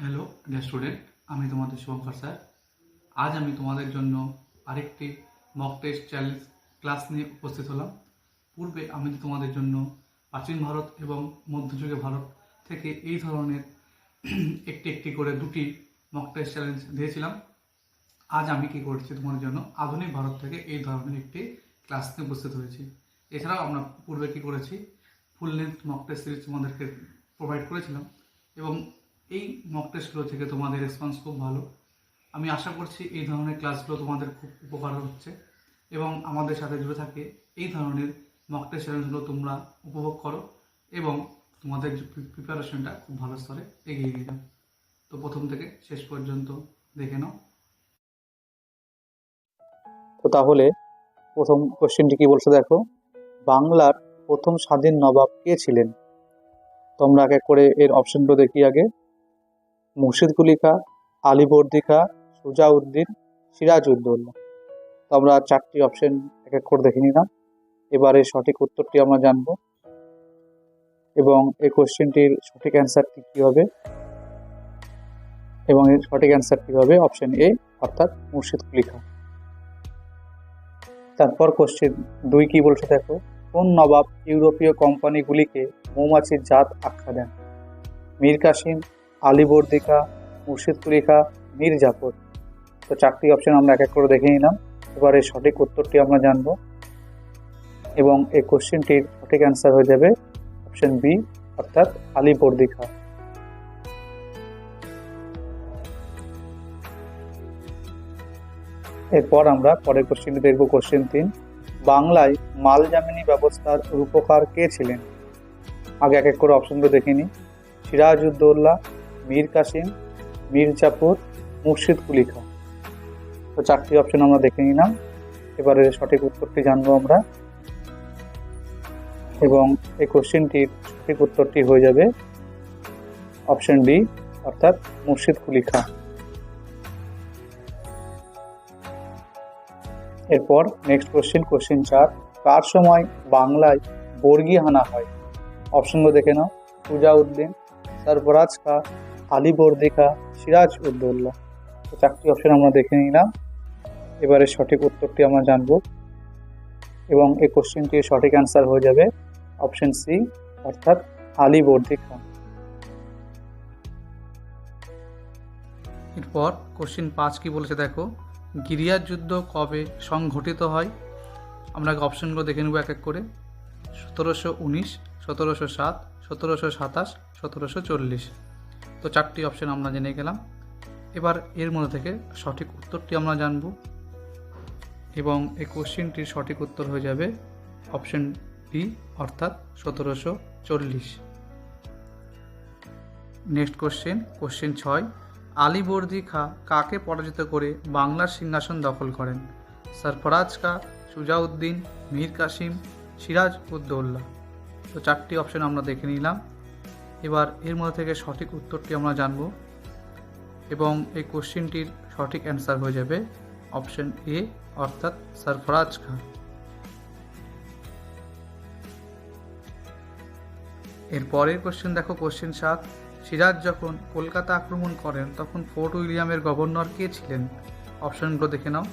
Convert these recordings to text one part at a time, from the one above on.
Hello dear student, আমি তোমাদের Shubhankar sir. আজ আমি তোমাদের জন্য আরেকটি মক টেস্ট চ্যালেঞ্জ ক্লাস নিয়ে উপস্থিত হলাম। পূর্বে আমি তোমাদের জন্য প্রাচীন ভারত এবং মধ্যযুগের ভারত থেকে এই ধরনের একটি একটি করে দুটি মক টেস্ট চ্যালেঞ্জ দিয়েছিলাম। আজ আমি কি করছি তোমাদের জন্য আধুনিক ভারত থেকে এই ধরনের একটি ক্লাস নিয়ে উপস্থিত হয়েছি। এছাড়াও আমরা পূর্বে কি করেছি, full length mock test series তোমাদেরকে প্রোভাইড করেছিলাম এবং এই মক টেস্টগুলো থেকে তোমাদের রেসপন্স খুব ভালো। আমি আশা করছি এই ধরনের ক্লাসগুলো তোমাদের খুব উপকার হচ্ছে এবং আমাদের সাথে জুড়ে থাকে এই ধরনের মক টেস্ট চ্যালেঞ্জগুলো তোমরা উপভোগ করো এবং তোমাদের প্রিপারেশনটা খুব ভালো স্তরে এগিয়ে নিয়ে যাও। তো প্রথম থেকে শেষ পর্যন্ত দেখে নাও। তো তাহলে প্রথম কোশ্চেনটি কি বলছে দেখো, বাংলার প্রথম স্বাধীন নবাব কে ছিলেন? তোমরা এক এক করে এর অপশনগুলো দেখি আগে। মুর্শিদকুলি খাঁ, আলীবর্দী খাঁ, সুজাউদ্দিন, সিরাজউদ্দৌলা। তো আমরা চারটি অপশন এক এক করে দেখে নিলাম। এবারে সঠিক উত্তরটি আমরা জানবো এবং এই কোশ্চেনটির সঠিক অ্যান্সারটি কি হবে, এবং এর সঠিক অ্যান্সারটি হবে অপশন এ, অর্থাৎ মুর্শিদকুলি খাঁ। তারপর কোশ্চেন 2 কি বলছে দেখো, কোন নবাব ইউরোপীয় কোম্পানিগুলিকে মৌমাছির জাত আখ্যা দেন? মীর কাসিম, আলীবর্দী খাঁ, মুর্শিদকুলি খাঁ, মীর জাফর। তো চারটি অপশন আমরা এক এক করে দেখে নিলাম। এবারে সঠিক উত্তরটি আমরা জানবো এবং এই কোশ্চেনটির সঠিক অ্যান্সার হয়ে যাবে অপশন বি, অর্থাৎ আলীবর্দী খাঁ। এরপর আমরা পরের কোশ্চেনটি দেখব। কোশ্চেন 3, বাংলায় মালজামিনী ব্যবস্থার রূপকার কে ছিলেন? আগে এক এক করে অপশনগুলো দেখে নিই। সিরাজউদ্দৌলা, মীর কাসিম, মীর জাফর, মুর্শিদকুলি খাঁ। তো চারটি অপশন আমরা দেখে নিলাম। এবারে সঠিক উত্তরটি জানবো আমরা এবং এই কোশ্চেনটির সঠিক উত্তরটি হয়ে যাবে অপশন ডি, অর্থাৎ মুর্শিদকুলি খাঁ। এরপর নেক্সট কোশ্চেন 4, কার সময় বাংলায় বর্গী হানা হয়? অপশনগুলো দেখে নাও। সুজাউদ্দিন, সরফরাজ খাঁ, আলীবর্দী খাঁ, সিরাজউদ্দৌলা। তো চারটি অপশন আমরা দেখে নিলাম। এবারে সঠিক উত্তরটি আমরা জানবো এবং এই কোশ্চেনটির সঠিক অ্যান্সার হয়ে যাবে অপশন সি, অর্থাৎ আলীবর্দী খাঁ। এরপর কোশ্চেন 5 কি বলেছে দেখো, গিরিয়ার যুদ্ধ কবে সংঘটিত হয়? আমরা অপশনগুলো দেখে নেব এক এক করে। 1719, 1707, 1727, 1740। তো চারটি অপশন আমরা জেনে গেলাম। এবার এর মধ্যে থেকে সঠিক উত্তরটি আমরা জানব এবং এই কোশ্চেনটির সঠিক উত্তর হয়ে যাবে অপশন ডি, অর্থাৎ 1740। নেক্সট কোশ্চেন 6, আলীবর্দী খাঁ কাকে পরাজিত করে বাংলার সিংহাসন দখল করেন? সরফরাজ খাঁ, সুজাউদ্দিন, মীর কাসিম, সিরাজউদ্দৌলা। তো চারটি অপশন আমরা দেখে নিলাম। এবার এর মধ্যে থেকে সঠিক উত্তরটি আমরা জানব এবং এই কোশ্চেনটির সঠিক অ্যান্সার হয়ে যাবে অপশন এ, অর্থাৎ সরফরাজ খাঁ। এর পরের কোশ্চেন দেখো, কোশ্চেন 7, সিরাজ যখন কলকাতা আক্রমণ করেন তখন ফোর্ট উইলিয়ামের গভর্নর কে ছিলেন? অপশনগুলো দেখে নাও।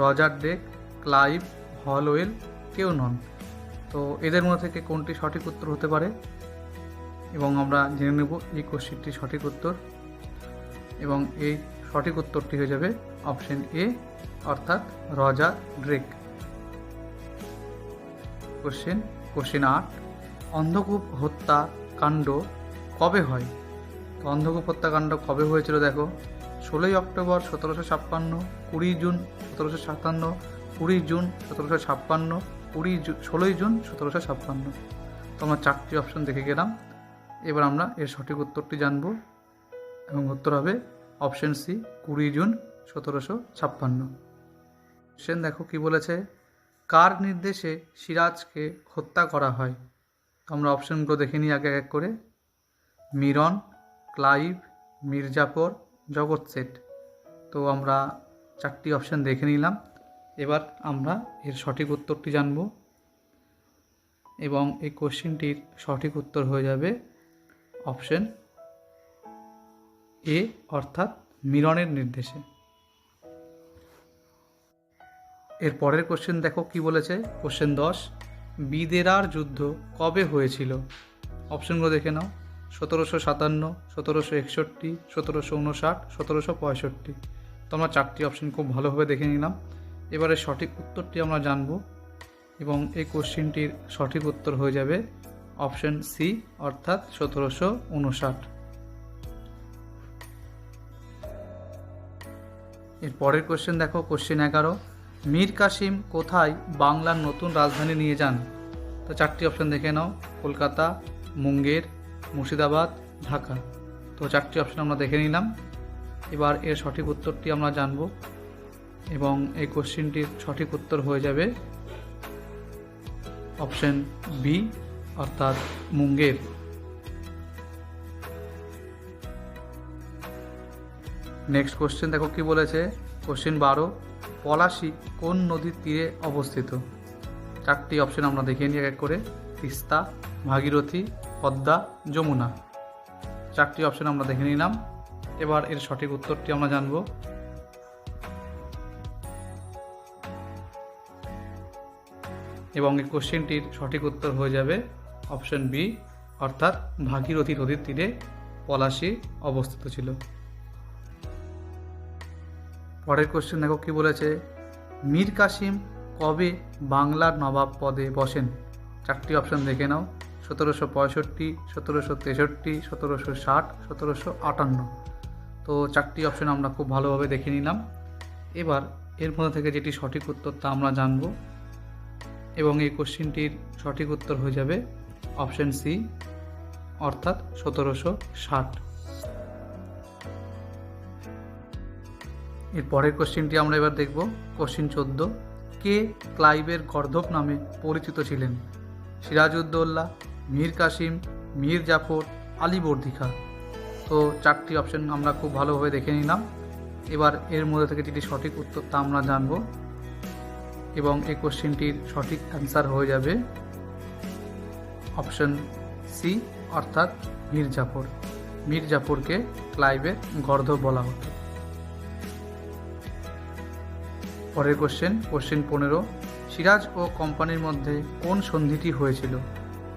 রজার ডেক, ক্লাইভ, হলওয়েল, কেউ নন। তো এদের মধ্যে থেকে কোনটি সঠিক উত্তর হতে পারে এবং আমরা জেনে নেব এই কোশ্চেনটির সঠিক উত্তর এবং এই সঠিক উত্তরটি হয়ে যাবে অপশন এ, অর্থাৎ রজার ড্রেক। কোশ্চেন 8, অন্ধকূপ হত্যাকাণ্ড কবে হয়? তো অন্ধকূপ হত্যাকাণ্ড কবে হয়েছিল দেখো, 16ই অক্টোবর 1756, 20 জুন 1757, 20 জুন 1756, 16ই জুন 1756। তো আমরা চারটি অপশন দেখে গেলাম। এবার আমরা এর সঠিক উত্তরটি জানব এবং উত্তর হবে অপশন সি, 20 জুন 1756। কোশ্চেন দেখো কি বলেছে, কার নির্দেশে সিরাজকে হত্যা করা হয়? তো আমরা অপশনগুলো দেখে নিই আগে এক করে। মিরন, ক্লাইভ, মীর জাফর, জগৎ শেঠ। তো আমরা চারটি অপশন দেখে নিলাম। এবার আমরা এর সঠিক উত্তরটি জানব এবং এই কোশ্চেনটির সঠিক উত্তর হয়ে যাবে অপশন এ অর্থাৎ মিলনের নির্দেশে। এর পরের কোশ্চেন দেখো কি বলেছে। কোশ্চেন 10, বিদেরার যুদ্ধ কবে হয়েছিল? অপশনগুলো দেখে নাও। 1757, 1761, 1759, 1765। তো আমরা 4টি অপশন খুব ভালোভাবে দেখে নিলাম। এবারে সঠিক উত্তরটি আমরা জানব এবং এই কোশ্চেনটির সঠিক উত্তর হয়ে যাবে অপশন সি অর্থাৎ 1759। এর পরের কোশ্চেন দেখো। কোশ্চেন 11, মীর কাসিম কোথায় বাংলার নতুন রাজধানী নিয়ে যান? তো 4টি অপশন দেখে নাও। কলকাতা, মুঙ্গের, মুর্শিদাবাদ, ঢাকা। তো 4টি অপশন আমরা দেখে নিলাম। এবার এর সঠিক উত্তরটি আমরা জানব এবং এই কোশ্চেনটির সঠিক উত্তর হয়ে যাবে অপশন বি অর্থাৎ মুঙ্গের। নেক্সট কোশ্চেন দেখো কি বলেছে। কোশ্চেন 12, পলাশী কোন নদীর তীরে অবস্থিত? 4টি অপশন আমরা দেখে নিই এক করে। তিস্তা, ভাগীরথী, পদ্মা, যমুনা। 4টি অপশন আমরা দেখে নিলাম। এবার এর সঠিক উত্তরটি আমরা জানব এবং এই কোশ্চেনটির সঠিক উত্তর হয়ে যাবে অপশন বি অর্থাৎ ভাগীরথী নদীর তীরে পলাশী অবস্থিত ছিল। পরের কোশ্চেন দেখো কি বলেছে। মীর কাসিম কবে বাংলার নবাব পদে বসেন? 4টি অপশন দেখে নাও। 1765, 1763, 1760, 1758। তো 4টি অপশন আমরা খুব ভালোভাবে দেখে নিলাম। এবার এর মধ্যে থেকে যেটি সঠিক উত্তর তা আমরা জানব এবং এই কোশ্চেনটির সঠিক উত্তর হয়ে যাবে অপশন সি অর্থাৎ 1760। এর পরের কোশ্চেনটি আমরা এবার দেখব। কোশ্চেন 14, কে ক্লাইভের গর্দভ নামে পরিচিত ছিলেন? সিরাজউদ্দৌলা, মীর কাসিম, মীর জাফর, আলীবর্দী খাঁ। তো 4টি অপশন আমরা খুব ভালোভাবে দেখে নিলাম। এবার এর মধ্যে থেকে যেটি সঠিক উত্তর তা আমরা জানব এবং এই কোশ্চেনটির সঠিক অ্যান্সার হয়ে যাবে অপশন সি অর্থাৎ মীর জাফর। মীর জাফরকে ক্লাইভের গর্দভ বলা হতো। পরের কোশ্চেন 15, সিরাজ ও কোম্পানির মধ্যে কোন সন্ধিটি হয়েছিল?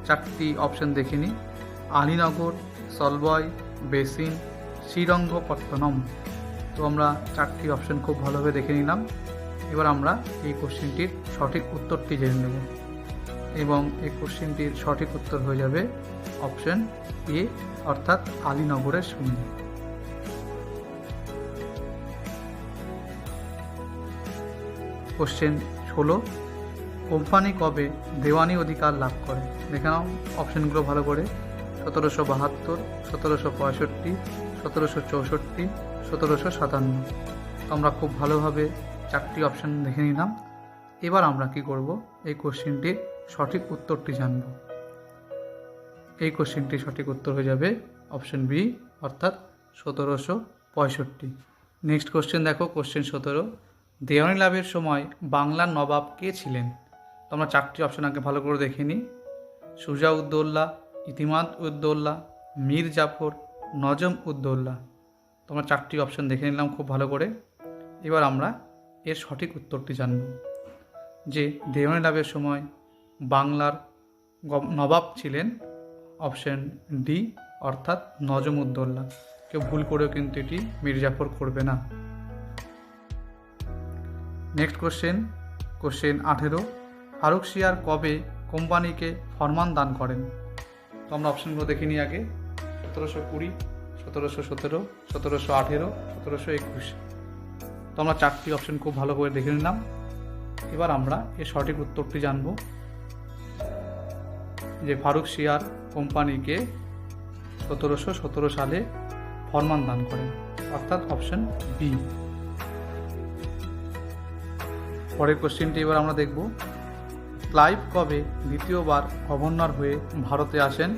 4টি অপশন দেখে নিই। আলীনগর, সলবয়, বেসিন, শ্রীরঙ্গপত্তনম। তো আমরা 4টি অপশন খুব ভালোভাবে দেখে নিলাম। এবার আমরা এই কোশ্চেনটির সঠিক উত্তরটি জেনে নেব এবং এই কোশ্চেনটির সঠিক উত্তর হয়ে যাবে অপশন এ অর্থাৎ আলীনগরের সন্ধি। কোশ্চেন 16, কোম্পানি কবে দেওয়ানি অধিকার লাভ করে? দেখে নাও অপশনগুলো ভালো করে। 1772, 1765, 1764, 1757। তো আমরা খুব ভালোভাবে 4টি অপশন দেখে নিলাম। এবার আমরা কি করব, এই কোশ্চেনটির সঠিক উত্তরটি জানব। এই কোশ্চেনটির সঠিক উত্তর হয়ে যাবে অপশন বি অর্থাৎ 1765। নেক্সট কোশ্চেন দেখো। কোশ্চেন 17, দেওয়ানি লাভের সময় বাংলার নবাব কে ছিলেন? তো আমরা 4টি অপশন আগে ভালো করে দেখে নিই। সুজা উদ্দৌলা, ইতিমাদ উদ্দৌলা, মীর জাফর, নজম উদ্দৌলা। তো আমরা 4টি অপশন দেখে নিলাম খুব ভালো করে। এবার আমরা এর সঠিক উত্তরটি জানব যে দেওয়ানি লাভের সময় বাংলার নবাব ছিলেন অপশন ডি অর্থাৎ নজম উদ্দৌলা। কেউ ভুল করেও কিন্তু এটি মীর জাফর করবে না। নেক্সট কোশ্চেন 18, ফারুকশিয়ার কবে কোম্পানিকে ফরমান দান করেন? তো আমরা অপশনগুলো দেখে নিই আগে। 1720, 1717, 1718, 1721। তো আমরা 4টি অপশন খুব ভালো করে দেখে নিলাম। এবার আমরা এর সঠিক উত্তরটি জানব যে ফারুকশিয়ার কোম্পানিকে 1717 সালে ফরমান দান করেন অর্থাৎ অপশন বি। পরের কোশ্চেনটি এবার আমরা দেখব। ক্লাইভ কবে দ্বিতীয়বার গভর্নর হয়ে ভারতে আসেন?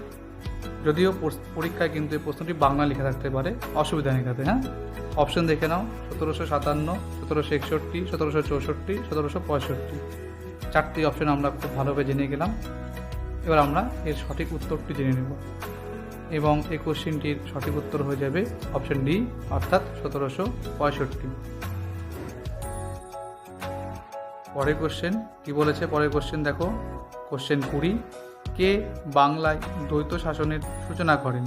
যদিও পরীক্ষায় কিন্তু এই প্রশ্নটি বাংলা লেখা থাকতে পারে, অসুবিধা নেই তাতে। হ্যাঁ, অপশন দেখে নাও। 1757, 1761, 1764, 1765। 4টি অপশন আমরা খুব ভালোভাবে জেনে গেলাম। এবার আমরা এর সঠিক উত্তরটি জেনে নেব। এবং এই কোশ্চেনটির সঠিক উত্তর হয়ে যাবে অপশন ডি অর্থাৎ 1765। পরের কোশ্চেন কি বলেছে, পরের কোশ্চেন দেখো, কোশ্চেন 20, কে বাংলায় দ্বৈত শাসনের সূচনা করেন?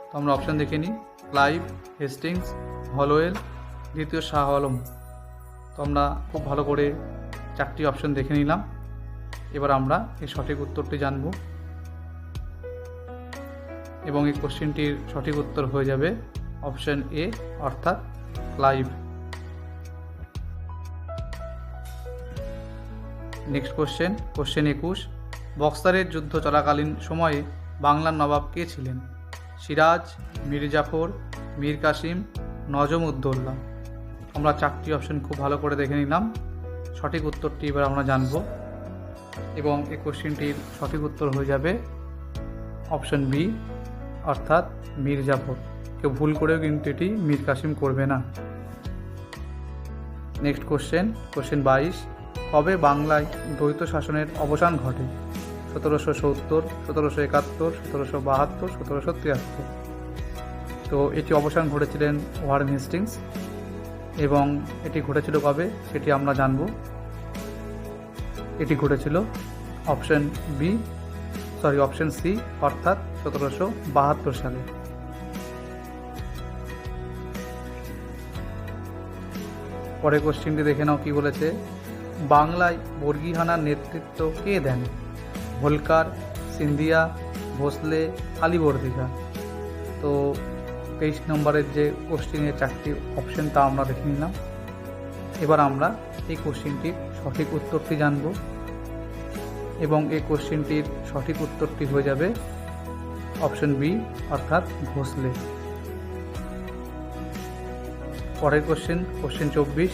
তো আমরা অপশন দেখে নিই, ক্লাইভ, হেস্টিংস, হলওয়েল, দ্বিতীয় শাহ আলম। তো আমরা খুব ভালো করে 4টি অপশন দেখে নিলাম। এবার আমরা এই সঠিক উত্তরটি জানব এবং এই কোশ্চেনটির সঠিক উত্তর হয়ে যাবে অপশন এ অর্থাৎ ক্লাইভ। নেক্সট কোশ্চেন, কোশ্চেন 21, বক্সারের যুদ্ধ চলাকালীন সময়ে বাংলার নবাব কে ছিলেন? সিরাজ, মীর জাফর, মীর কাসিম, নজম উদ্দৌলা। আমরা 4টি অপশন খুব ভালো করে দেখে নিলাম। সঠিক উত্তরটি এবার আমরা জানব এবং এই কোশ্চেনটির সঠিক উত্তর হয়ে যাবে অপশন বি অর্থাৎ মীর জাফর। কেউ ভুল করেও কিন্তু এটি মীর কাসিম করবে না। নেক্সট কোশ্চেন, কোশ্চেন 22, কবে বাংলায় দ্বৈত শাসনের অবসান ঘটে? 1770, 1771, 1772, 1773। তো এটি অবসান ঘটেছিলেন ওয়ারেন হেস্টিংস এবং এটি ঘটেছিল কবে সেটি আমরা জানব। এটি ঘটেছিল অপশন সি অর্থাৎ 1772 সালে। পরের কোশ্চেনটি দেখে নাও কি বলেছে, বাংলায় বর্গীহানার নেতৃত্ব কে দেন? হোলকার, সিন্ধিয়া, ভোসলে, আলীবর্দীকা। তো 23 নম্বরের যে কোশ্চেনের 4টি অপশন তা আমরা দেখে নিলাম। এবার আমরা এই কোশ্চেনটির সঠিক উত্তরটি জানব এবং এই কোশ্চেনটির সঠিক উত্তরটি হয়ে যাবে অপশন বি অর্থাৎ ভোসলে। পরের কোশ্চেন, কোশ্চেন 24,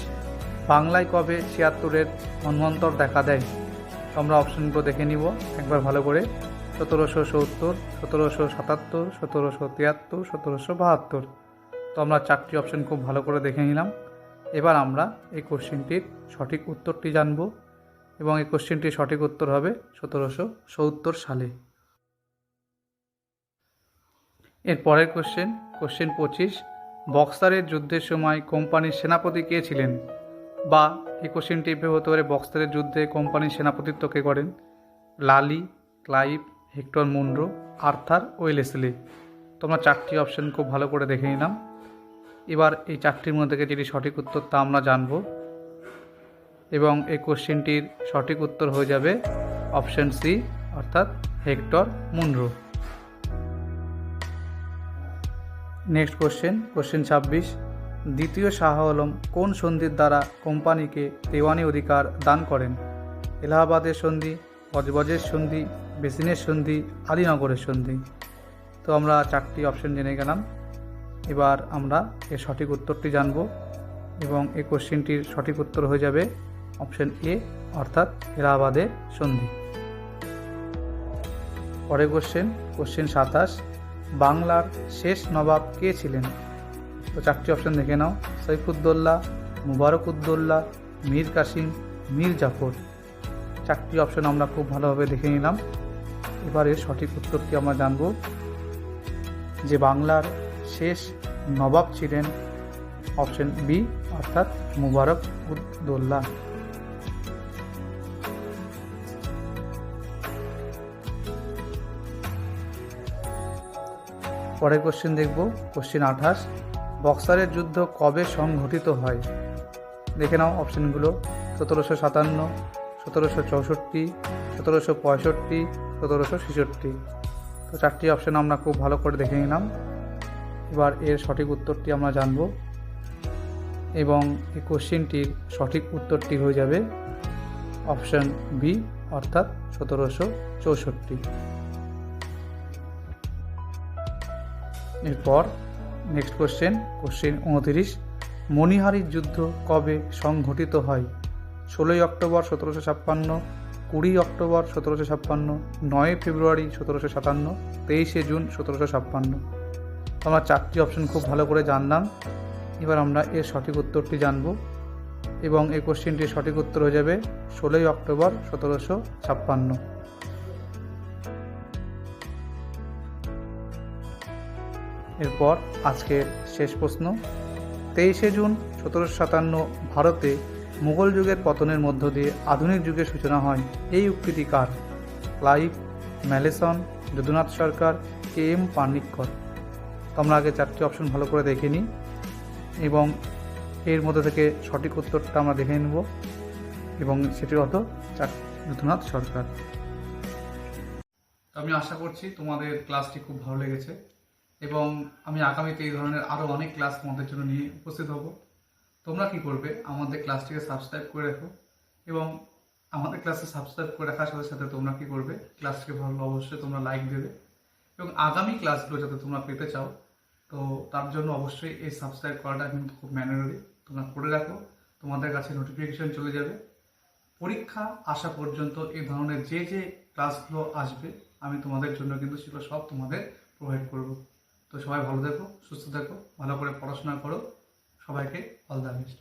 বাংলায় কবে 76-এর মন্বন্তর দেখা দেয়? আমরা অপশনগুলো দেখে নিব একবার ভালো করে। 1770, 1777, 1773, 1772। তো আমরা 4টি অপশন খুব ভালো করে দেখে নিলাম। এবার আমরা এই কোশ্চেনটির সঠিক উত্তরটি জানব এবং এই কোশ্চেনটির সঠিক উত্তর হবে 1770 সালে। এর পরের কোশ্চেন, কোশ্চেন 25, বক্সারের যুদ্ধের সময় কোম্পানির সেনাপতি কে ছিলেন? বা এই কোশ্চেনটি এভাবে হতে পারে, বক্সারের যুদ্ধে কোম্পানির সেনাপতিত্ব কে করেন? Lally, Clive, Hector Munro, Arthur Wellesley. তোমরা 4টি অপশন খুব ভালো করে দেখে নিলাম। এবার এই 4টির মধ্যে থেকে যেটি সঠিক উত্তর তা আমরা জানব এবং এই কোশ্চেনটির সঠিক উত্তর হয়ে যাবে অপশন সি অর্থাৎ Hector Munro. Next question, question 26, দ্বিতীয় শাহ আলম কোন সন্ধির দ্বারা কোম্পানিকে দেওয়ানি অধিকার দান করেন? এলাহাবাদের সন্ধি, বজবজের সন্ধি, বেসিনের সন্ধি, আলীনগরের সন্ধি। তো আমরা 4টি অপশন জেনে গেলাম। এবার আমরা এর সঠিক উত্তরটি জানব এবং এই কোশ্চেনটির সঠিক উত্তর হয়ে যাবে অপশন এ অর্থাৎ এলাহাবাদের সন্ধি। পরের কোশ্চেন, কোশ্চেন 27, বাংলার শেষ নবাব কে ছিলেন? তো 4টি অপশন দেখে নাও, সৈফুদ্দৌলা, মুবারকউদ্দৌলা, মীর কাসিম, মীর জাফর। 4টি অপশন আমরা খুব ভালোভাবে দেখে নিলাম। এবারে সঠিক উত্তরটি আমরা জানব যে বাংলার শেষ নবাব ছিলেন অপশন বি অর্থাৎ মুবারকউদ্দৌলা। পরের কোশ্চেন দেখব, কোশ্চেন 28, বক্সারের যুদ্ধ কবে সংঘটিত হয়? দেখে নাও অপশনগুলো, 1757, 1764, 1765, 1766। তো 4টি অপশন আমরা খুব ভালো করে দেখে নিলাম। এবার এর সঠিক উত্তরটি আমরা জানব এবং এই কোশ্চেনটির সঠিক উত্তরটি হয়ে যাবে অপশন বি অর্থাৎ 1764। এরপর নেক্সট কোশ্চেন, কোশ্চেন 29, মণিহারির যুদ্ধ কবে সংঘটিত হয়? 16ই অক্টোবর 1756, 20 অক্টোবর 1756, 9 ফেব্রুয়ারি 1757, 23শে জুন 1756। আমরা 4টি অপশন খুব ভালো করে জানলাম। এবার আমরা এর সঠিক উত্তরটি জানব এবং এই কোশ্চেনটির সঠিক উত্তর হয়ে যাবে 16ই অক্টোবর 1756। এরপর আজকের শেষ প্রশ্ন, 23শে জুন 1757 ভারতে মুঘল যুগের পতনের মধ্য দিয়ে আধুনিক যুগের সূচনা হয়, এই উক্তিটি কার? ক্লাইভ, ম্যালেসন, যদুনাথ সরকার, কে এম পানিক্কর। তোমরা আগে চারটি অপশন ভালো করে দেখে নিই এবং এর মধ্যে থেকে সঠিক উত্তরটা আমরা দেখে নেব এবং সেটির অর্থ যদুনাথ সরকার। আমি আশা করছি তোমাদের ক্লাসটি খুব ভালো লেগেছে এবং আমি আগামীতে এই ধরনের আরও অনেক ক্লাস তোমাদের জন্য নিয়ে উপস্থিত হব। তোমরা কি করবে, আমাদের ক্লাসটিকে সাবস্ক্রাইব করে রাখো এবং আমাদের ক্লাসে সাবস্ক্রাইব করে রাখার সাথে সাথে তোমরা কি করবে, ক্লাসটিকে ভালো অবশ্যই তোমরা লাইক দেবে এবং আগামী ক্লাসগুলো যাতে তোমরা পেতে চাও তো তার জন্য অবশ্যই এই সাবস্ক্রাইব করাটা কিন্তু খুব ম্যান্ডেটরি, তোমরা করে রাখো, তোমাদের কাছে নোটিফিকেশন চলে যাবে। পরীক্ষা আসা পর্যন্ত এই ধরনের যে যে ক্লাসগুলো আসবে আমি তোমাদের জন্য কিন্তু সেগুলো সব তোমাদের প্রোভাইড করব। তো সবাই ভালো থেকো, সুস্থ থেকো, ভালো করে পড়াশোনা করো, সবাইকে অল দ্য বেস্ট।